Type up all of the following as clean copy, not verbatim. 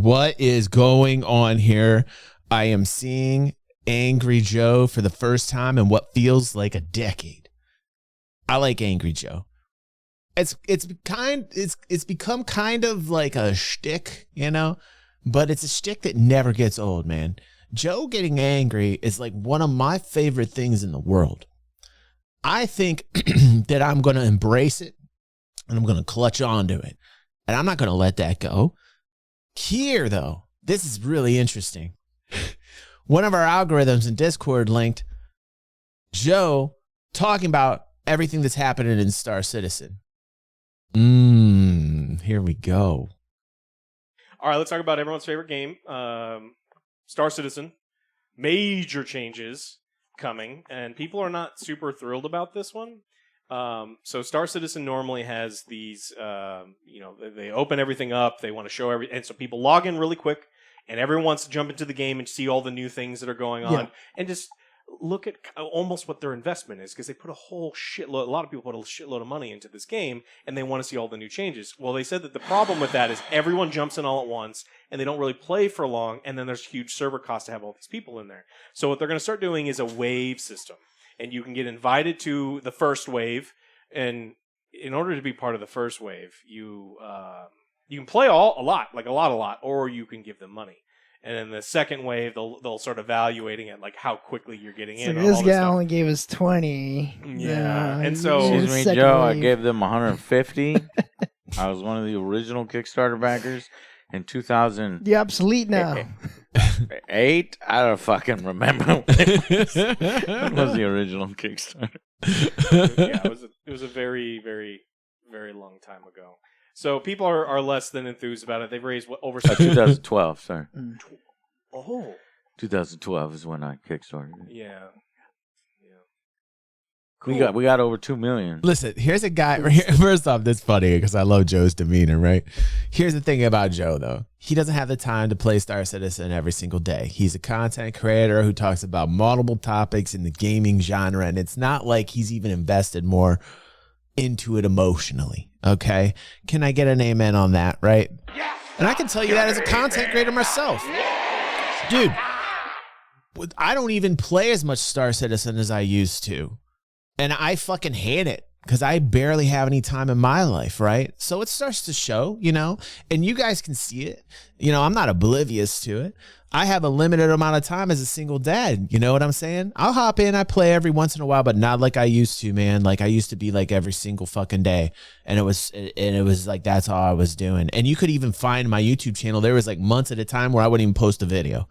What is going on here? I am seeing Angry Joe for the first time in what feels like a decade. I like Angry Joe. It's become kind of like a shtick, you know, but it's a shtick that never gets old, man. Joe getting angry is like one of my favorite things in the world. I think that I'm going to embrace it and I'm going to clutch onto it. And I'm not going to let that go. Here, though, this is really interesting. One of our algorithms in Discord linked Joe talking about everything that's happening in Star Citizen. Here we go. All right, let's talk about everyone's favorite game, Star Citizen. Major changes coming, and people are not super thrilled about this one. So Star Citizen normally has these, they open everything up, they want to show and so people log in really quick, and everyone wants to jump into the game and see all the new things that are going on, and just look at almost what their investment is, because they put a lot of people put a shitload of money into this game, and they want to see all the new changes. Well, they said that the problem with that is everyone jumps in all at once, and they don't really play for long, and then there's huge server costs to have all these people in there. So what they're going to start doing is a wave system. And you can get invited to the first wave, and in order to be part of the first wave, you can play a lot, or you can give them money. And then the second wave, they'll start evaluating it, like how quickly you're getting in. This guy only gave us 20. Yeah, and so excuse me, Joe, I gave them 150. I was one of the original Kickstarter backers in 2000. You're obsolete now. 8? I don't fucking remember. What was the original Kickstarter? Yeah, it was a very, very, very long time ago. So people are less than enthused about it. They've raised over 2012. Sorry. Oh, 2012 is when I kickstarted it. Yeah. Cool. We got over 2 million. Listen, here's a guy. First off, that's funny because I love Joe's demeanor, right? Here's the thing about Joe, though. He doesn't have the time to play Star Citizen every single day. He's a content creator who talks about multiple topics in the gaming genre, and it's not like he's even invested more into it emotionally, okay? Can I get an amen on that, right? And I can tell you that as a content creator myself. Dude, I don't even play as much Star Citizen as I used to. And I fucking hate it because I barely have any time in my life, right? So it starts to show, you know, and you guys can see it. You know, I'm not oblivious to it. I have a limited amount of time as a single dad. You know what I'm saying? I'll hop in, I play every once in a while, but not like I used to, man. Like I used to be like every single fucking day. And it was like, that's all I was doing. And you could even find my YouTube channel. There was like months at a time where I wouldn't even post a video.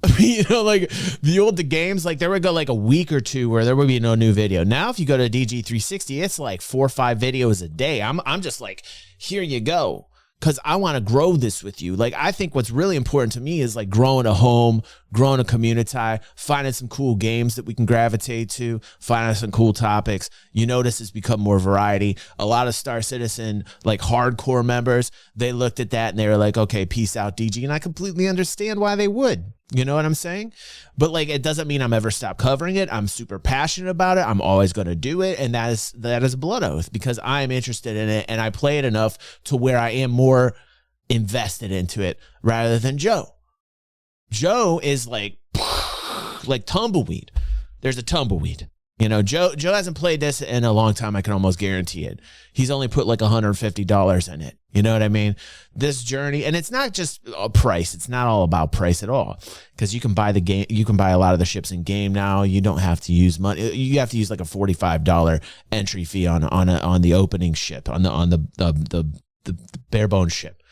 I mean, you know, like the games, like there would go like a week or two where there would be no new video. Now, if you go to DG360, it's like 4 or 5 videos a day. I'm just like, here you go. Because I want to grow this with you. Like, I think what's really important to me is like growing a home, growing a community, finding some cool games that we can gravitate to, finding some cool topics. You notice it's become more variety. A lot of Star Citizen, like hardcore members, they looked at that and they were like, okay, peace out, DG. And I completely understand why they would. You know what I'm saying? But like, it doesn't mean I'm ever stop covering it. I'm super passionate about it. I'm always going to do it. And that is a blood oath because I am interested in it and I play it enough to where I am more invested into it rather than Joe. Joe is like tumbleweed. There's a tumbleweed. You know, Joe hasn't played this in a long time. I can almost guarantee it. He's only put like $150 in it. You know what I mean? This journey, and it's not just a price. It's not all about price at all, because you can buy the game. You can buy a lot of the ships in game now. You don't have to use money. You have to use like a $45 entry fee on the opening ship on the bare bones ship.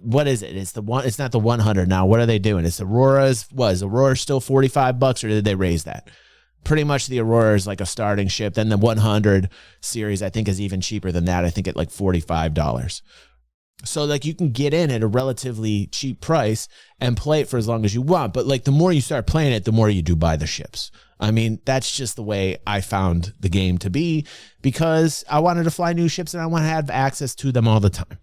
What is it? It's the one. It's not the 100 now. What are they doing? It's Aurora's. Was Aurora still $45, or did they raise that? Pretty much the Aurora is like a starting ship. Then the 100 series, I think, is even cheaper than that. I think at like $45. So like you can get in at a relatively cheap price and play it for as long as you want. But like the more you start playing it, the more you do buy the ships. I mean, that's just the way I found the game to be, because I wanted to fly new ships and I want to have access to them all the time.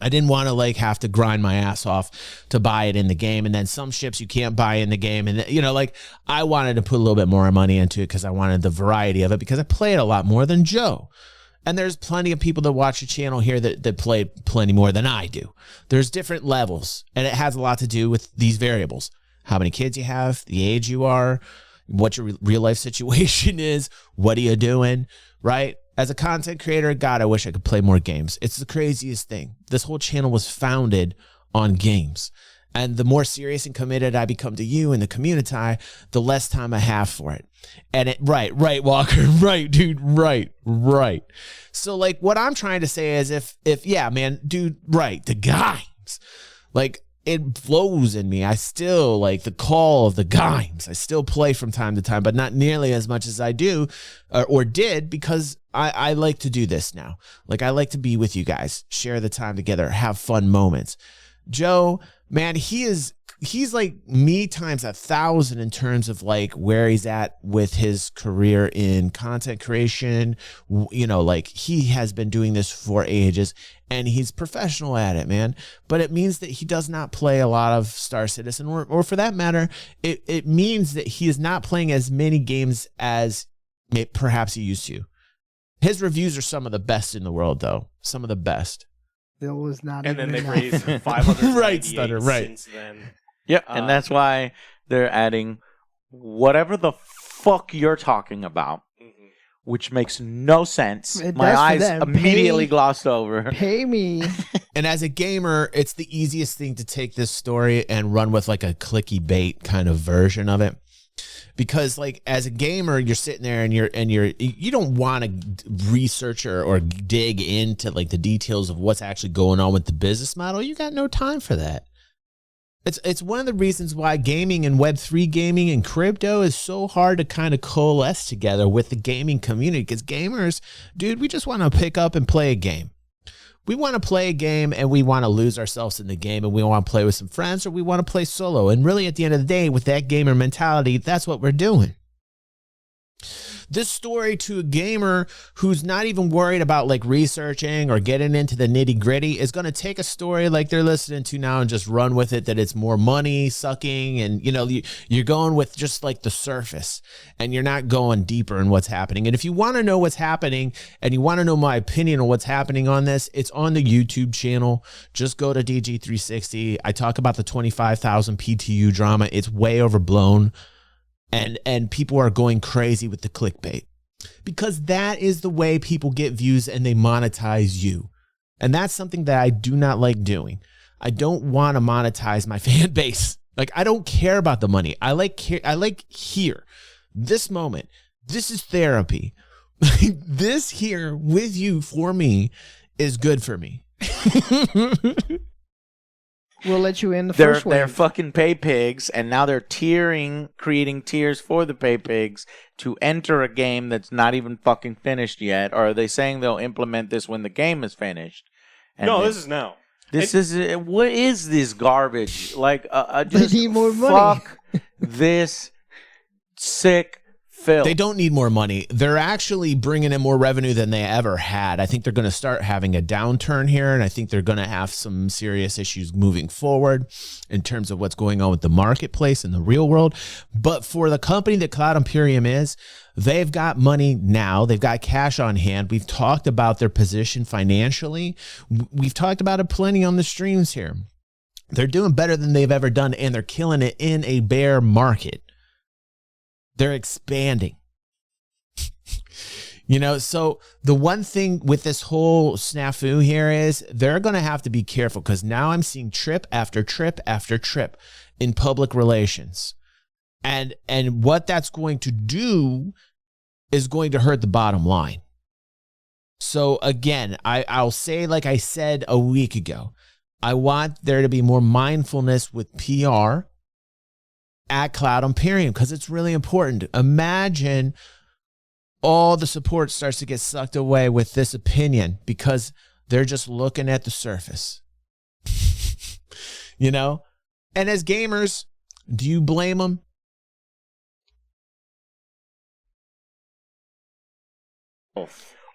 I didn't want to like have to grind my ass off to buy it in the game. And then some ships you can't buy in the game. And, you know, like I wanted to put a little bit more money into it because I wanted the variety of it, because I play it a lot more than Joe. And there's plenty of people that watch the channel here that play plenty more than I do. There's different levels, and it has a lot to do with these variables. How many kids you have, the age you are, what your real life situation is, what are you doing, right? As a content creator, God, I wish I could play more games. It's the craziest thing. This whole channel was founded on games. And the more serious and committed I become to you and the community, the less time I have for it. And right, Walker, right, dude, right. So like what I'm trying to say is if yeah, man, dude, right, the games, like it flows in me. I still like the call of the games. I still play from time to time, but not nearly as much as I do or did because I like to do this now. Like I like to be with you guys, share the time together, have fun moments. Joe, man, he's like me times 1,000 in terms of like where he's at with his career in content creation. You know, like he has been doing this for ages and he's professional at it, man. But it means that he does not play a lot of Star Citizen or for that matter, it means that he is not playing as many games as perhaps he used to. His reviews are some of the best in the world, though. Some of the best. Still was not. And then even they've enough. raised 598 Right, Stutter, right. since then. Yep, and that's why they're adding whatever the fuck you're talking about, which makes no sense. It My does for eyes them. immediately glossed over. Pay me. And as a gamer, it's the easiest thing to take this story and run with like a clicky bait kind of version of it. Because like as a gamer, you're sitting there and you don't want to research or dig into like the details of what's actually going on with the business model. You got no time for that. It's one of the reasons why gaming and Web3 gaming and crypto is so hard to kind of coalesce together with the gaming community. Because gamers, dude, we just want to pick up and play a game. We want to play a game and we want to lose ourselves in the game and we want to play with some friends or we want to play solo. And really at the end of the day, with that gamer mentality, that's what we're doing. This story to a gamer who's not even worried about like researching or getting into the nitty gritty is going to take a story like they're listening to now and just run with it, that it's more money sucking. And, you know, you're going with just like the surface and you're not going deeper in what's happening. And if you want to know what's happening and you want to know my opinion on what's happening on this, it's on the YouTube channel. Just go to DG360. I talk about the 25,000 PTU drama. It's way overblown. And people are going crazy with the clickbait because that is the way people get views and they monetize you. And that's something that I do not like doing. I don't want to monetize my fan base. Like I don't care about the money. I like here, this moment. This is therapy. This here with you for me is good for me. We'll let you in the first They're wave. fucking pay pigs, and now they're creating tiers for the pay pigs to enter a game that's not even fucking finished yet. Or are they saying they'll implement this when the game is finished? And No, this is now. What is this garbage? Like, just need more money. fuck this sick filth. They don't need more money. They're actually bringing in more revenue than they ever had. I think they're going to start having a downturn here, and I think they're going to have some serious issues moving forward in terms of what's going on with the marketplace in the real world. But for the company that Cloud Imperium is, they've got money now. They've got cash on hand. We've talked about their position financially. We've talked about it plenty on the streams here. They're doing better than they've ever done, and they're killing it in a bear market. They're expanding. You know, so the one thing with this whole snafu here is they're going to have to be careful because now I'm seeing trip after trip after trip in public relations. And what that's going to do is going to hurt the bottom line. So again, I'll say like I said a week ago, I want there to be more mindfulness with PR at Cloud Imperium because it's really important. Imagine all the support starts to get sucked away with this opinion because they're just looking at the surface. You know? And as gamers, do you blame them?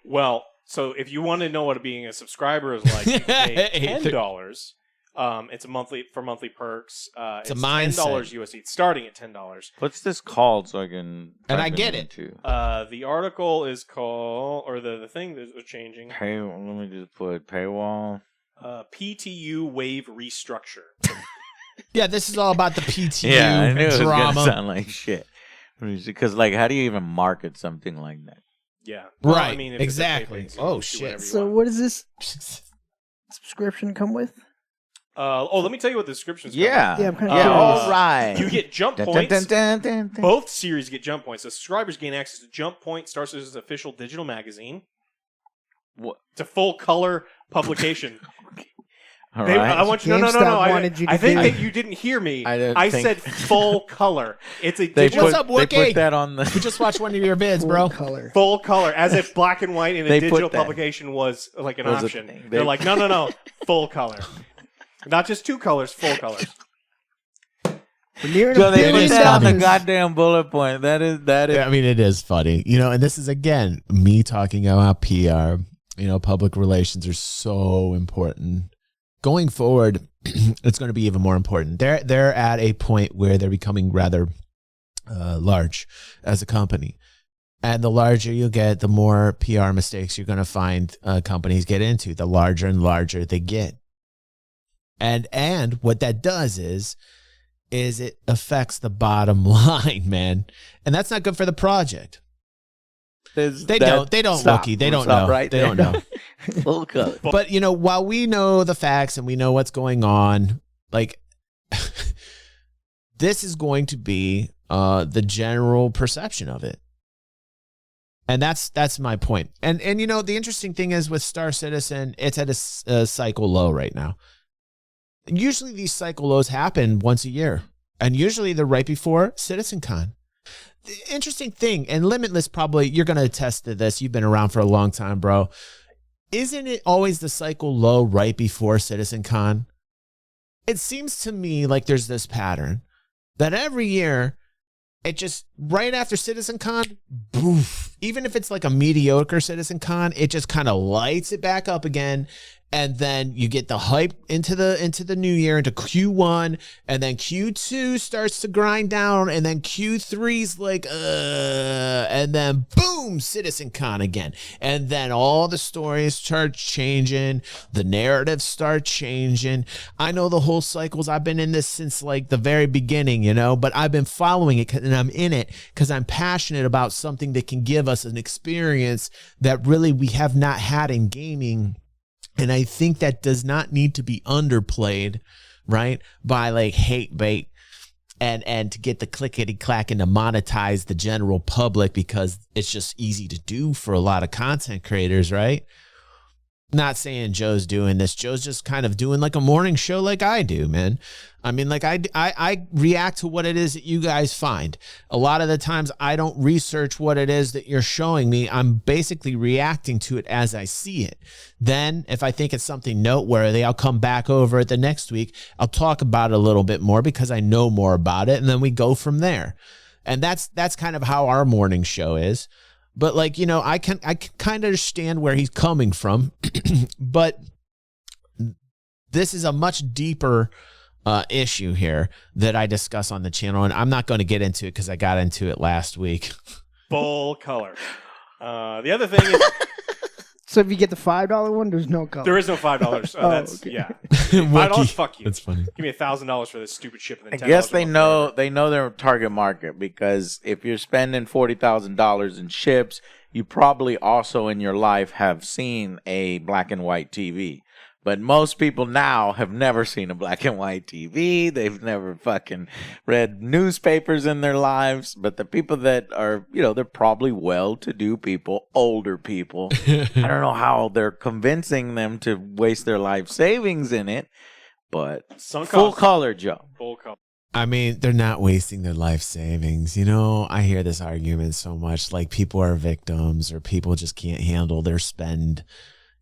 Well, so if you want to know what being a subscriber is like, you can pay $10 It's a monthly perks. It's a $10 mindset. USD. It's starting at $10. What's this called so I can? And I type get it. into? The article is called, or the thing that is changing. Let me just put paywall. PTU wave restructure. Yeah, this is all about the PTU Yeah, I knew it was drama. gonna sound like shit. Because like, how do you even market something like that? Yeah. Right, I mean, if exactly. It's a Oh, do shit. whatever you So want. what does this subscription come with? Let me tell you what the description's Yeah. Yeah, I'm kinda Yeah. curious. All right. You get jump Dun, dun, points. dun, dun, dun. Both series get jump points. So subscribers gain access to Jump Point, Star Citizen's official digital magazine. What? It's a full color publication. All They- right. I want you. No. GameStop wanted you to I think do. that you didn't hear me. I think- said full color. It's a They digital What's put, up, they Wookie? put that on the. We just watched one of your vids, Full bro. color. full color, as if black and white in a They put digital that. publication was like an Was a option. thing. They're They- like, no, full color, not just two colors, full colors. We're nearing So $1 they It put is billion. that on the funny. goddamn bullet point. That is. Yeah, I mean, it is funny, and this is again me talking about PR. Public relations are so important. Going forward, it's going to be even more important. They're at a point where they're becoming rather large as a company, and the larger you get, the more PR mistakes you're going to find companies get into. The larger and larger they get, and what that does is it affects the bottom line, man, and that's not good for the project. They don't, Stop. Wookie. They don't Stop know. Right They there. don't know. Full color. But while we know the facts and we know what's going on, like this is going to be the general perception of it. And that's my point. And the interesting thing is with Star Citizen, it's at a cycle low right now. Usually these cycle lows happen once a year, and usually they're right before CitizenCon. The interesting thing, and Limitless probably, you're going to attest to this. You've been around for a long time, bro. Isn't it always the cycle low right before CitizenCon? It seems to me like there's this pattern that every year, it just, right after CitizenCon, boof. Even if it's like a mediocre CitizenCon, it just kind of lights it back up again. And then you get the hype into the new year, into Q1, and then Q2 starts to grind down, and then Q3's like, and then boom, CitizenCon again. And then all the stories start changing, the narratives start changing. I know the whole cycles. I've been in this since like the very beginning, but I've been following it, and I'm in it because I'm passionate about something that can give us an experience that really we have not had in gaming. And I think that does not need to be underplayed, right? By like hate bait and to get the clickety clack and to monetize the general public because it's just easy to do for a lot of content creators, right? Not saying Joe's doing this. Joe's just kind of doing like a morning show like I do, man. I mean, like I react to what it is that you guys find. A lot of the times I don't research what it is that you're showing me. I'm basically reacting to it as I see it. Then if I think it's something noteworthy, I'll come back over it the next week. I'll talk about it a little bit more because I know more about it. And then we go from there. And that's kind of how our morning show is. But like, I can kind of understand where he's coming from, but this is a much deeper issue here that I discuss on the channel, and I'm not going to get into it because I got into it last week. Full color. The other thing is So if you get the $5 one, there's no color. there is no $5. Oh, That's okay. yeah. Wookie. $5. Fuck you. That's funny. Give me $1,000 for this stupid ship. And I then $10 guess a they month know forever. they know their target market because if you're spending $40,000 in ships, you probably also in your life have seen a black and white TV. But most people now have never seen a black and white TV. They've never fucking read newspapers in their lives. But the people that are, they're probably well-to-do people, older people. I don't know how they're convincing them to waste their life savings in it. But Sunk full cost. color, Joe. Full color. I mean, they're not wasting their life savings. I hear this argument so much, like people are victims or people just can't handle their spend.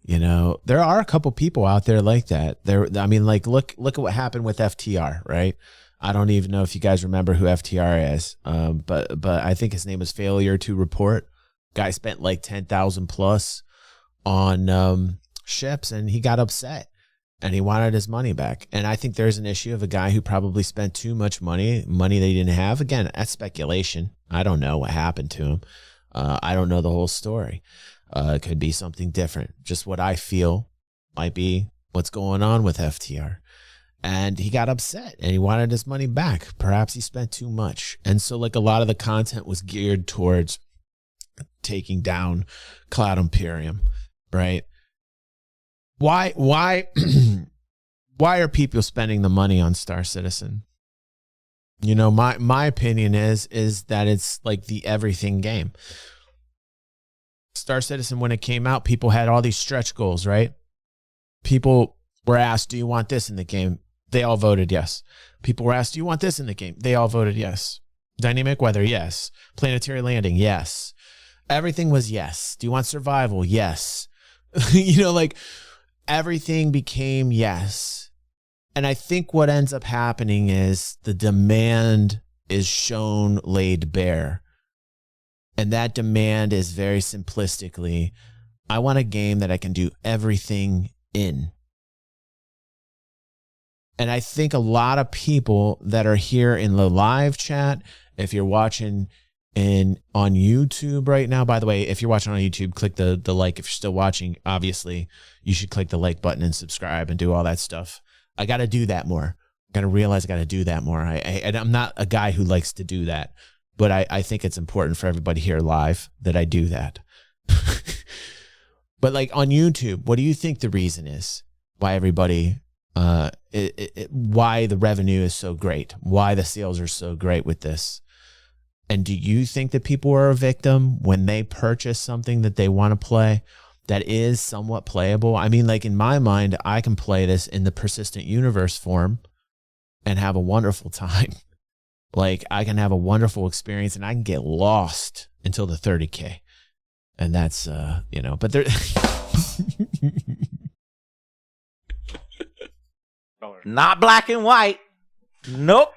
There are a couple people out there like that. Look at what happened with FTR, right? I don't even know if you guys remember who FTR is. But I think his name was Failure to Report. Guy spent like 10,000 plus on ships and he got upset. and he wanted his money back. And I think there's an issue of a guy who probably spent too much money that he didn't have. Again, that's speculation. I don't know what happened to him. I don't know the whole story. It could be something different. Just what I feel might be what's going on with FTR. And he got upset and he wanted his money back. Perhaps he spent too much. And so like a lot of the content was geared towards taking down Cloud Imperium, right? Why why are people spending the money on Star Citizen? You know, my opinion is that it's like the everything game. Star Citizen, when it came out, people had all these stretch goals, right? People were asked, do you want this in the game? They all voted yes. People were asked, do you want this in the game? They all voted yes. Dynamic weather, yes. Planetary landing, yes. Everything was yes. Do you want survival? Yes. You know, like everything became yes. And I think what ends up happening is the demand is shown laid bare. And that demand is very simplistically, I want a game that I can do everything in. And I think a lot of people that are here in the live chat, if you're watching on YouTube right now, by the way, if you're watching on YouTube, click the like. If you're still watching, obviously, you should click the like button and subscribe and do all that stuff. I got to do that more. I got to realize I got to do that more. I'm not a guy who likes to do that, but I think it's important for everybody here live that I do that. But like on YouTube, what do you think the reason is why everybody, why the revenue is so great, why the sales are so great with this? And do you think that people are a victim when they purchase something that they want to play that is somewhat playable? I mean, like in my mind, I can play this in the persistent universe form and have a wonderful time. Like I can have a wonderful experience and I can get lost until the 30K. And that's, you know, but there. Not black and white. Nope.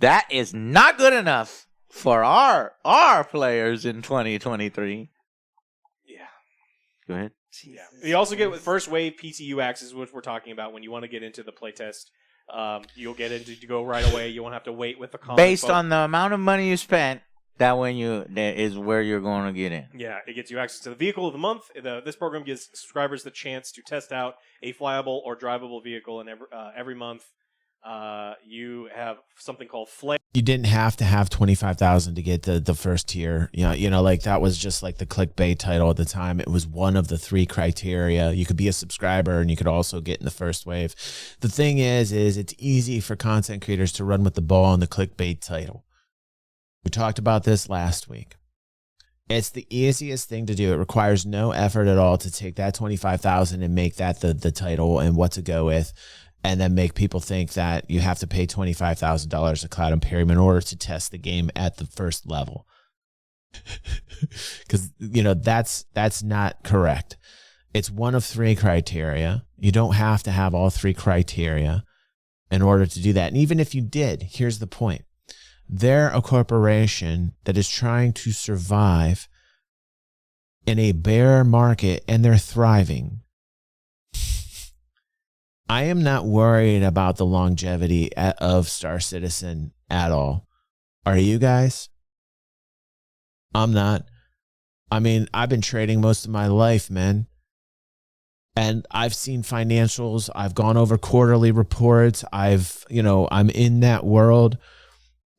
That is not good enough for our players in 2023. Yeah. Go ahead. Yeah. You also get with first wave PTU access, which we're talking about when you want to get into the playtest. You'll get into to go right away. You won't have to wait with the comic Based book. on the amount of money you spent, that is where you're going to get in. Yeah, it gets you access to the vehicle of the month. This program gives subscribers the chance to test out a flyable or drivable vehicle, and every month you have something called Flare. You didn't have to have 25,000 to get the first tier. You know, like that was just like the clickbait title at the time. It was one of the 3 criteria. You could be a subscriber and you could also get in the first wave. The thing is it's easy for content creators to run with the ball on the clickbait title. We talked about this last week. It's the easiest thing to do. It requires no effort at all to take that 25,000 and make that the title and what to go with. And then make people think that you have to pay $25,000 to Cloud Imperium in order to test the game at the first level. Because, you know, that's not correct. It's one of 3 criteria. You don't have to have all 3 criteria in order to do that. And even if you did, here's the point. They're a corporation that is trying to survive in a bear market, and they're thriving. I am not worried about the longevity of Star Citizen at all. Are you guys? I'm not. I mean, I've been trading most of my life, man. And I've seen financials. I've gone over quarterly reports. I'm in that world.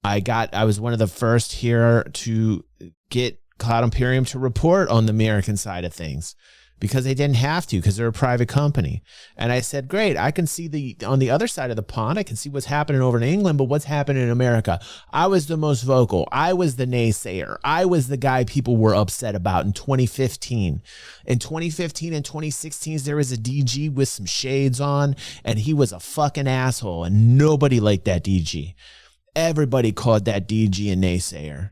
I was one of the first here to get Cloud Imperium to report on the American side of things because they didn't have to because they're a private company. And I said, great, I can see on the other side of the pond, I can see what's happening over in England, but what's happening in America? I was the most vocal. I was the naysayer. I was the guy people were upset about in 2015. In 2015 and 2016, there was a DG with some shades on, and he was a fucking asshole, and nobody liked that DG. Everybody called that DG a naysayer.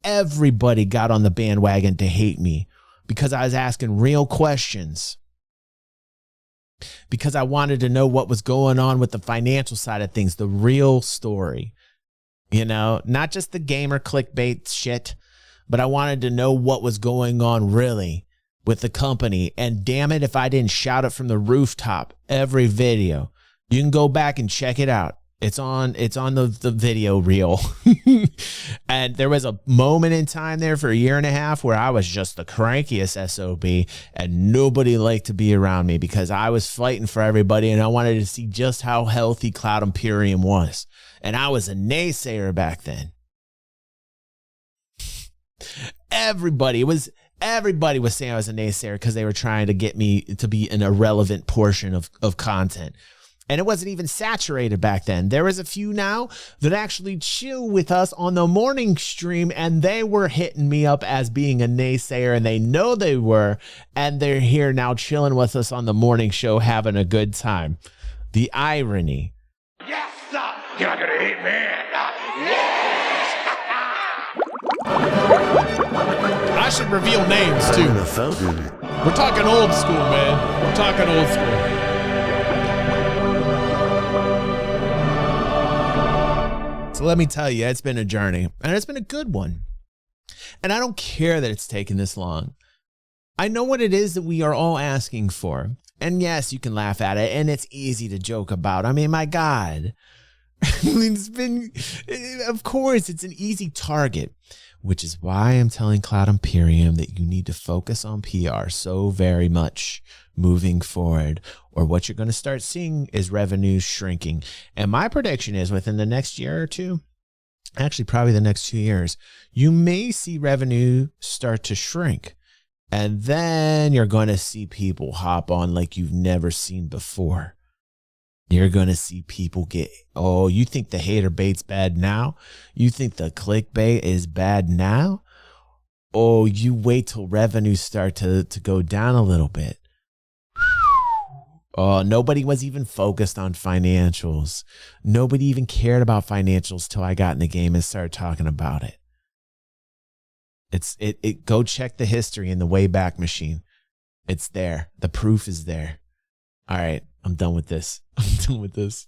Everybody got on the bandwagon to hate me because I was asking real questions. Because I wanted to know what was going on with the financial side of things, the real story. You know, not just the gamer clickbait shit, but I wanted to know what was going on really with the company. And damn it, if I didn't shout it from the rooftop every video. You can go back and check it out. It's on the video reel. And there was a moment in time there for a year and a half where I was just the crankiest SOB and nobody liked to be around me because I was fighting for everybody and I wanted to see just how healthy Cloud Imperium was. And I was a naysayer back then. Everybody was saying I was a naysayer because they were trying to get me to be an irrelevant portion of content. And it wasn't even saturated back then. There was a few now that actually chill with us on the morning stream, and they were hitting me up as being a naysayer, and they know they were, and they're here now chilling with us on the morning show having a good time. The irony. Yes, sir. You're not gonna hit me. Yes. I should reveal names too. We're talking old school, man. We're talking old school. So let me tell you, it's been a journey, and it's been a good one. And I don't care that it's taken this long. I know what it is that we are all asking for. And yes, you can laugh at it, and it's easy to joke about. I mean, my God. Of course, it's an easy target, which is why I'm telling Cloud Imperium that you need to focus on PR so very much moving forward, or what you're going to start seeing is revenues shrinking. And my prediction is within the next year or two, actually probably the next 2 years, you may see revenue start to shrink. And then you're going to see people hop on like you've never seen before. You're going to see people get, oh, you think the hater bait's bad now? You think the clickbait is bad now? Oh, you wait till revenues start to go down a little bit. Oh, nobody was even focused on financials. Nobody even cared about financials till I got in the game and started talking about it. Go check the history in the Wayback Machine. It's there. The proof is there. All right, I'm done with this. I'm done with this.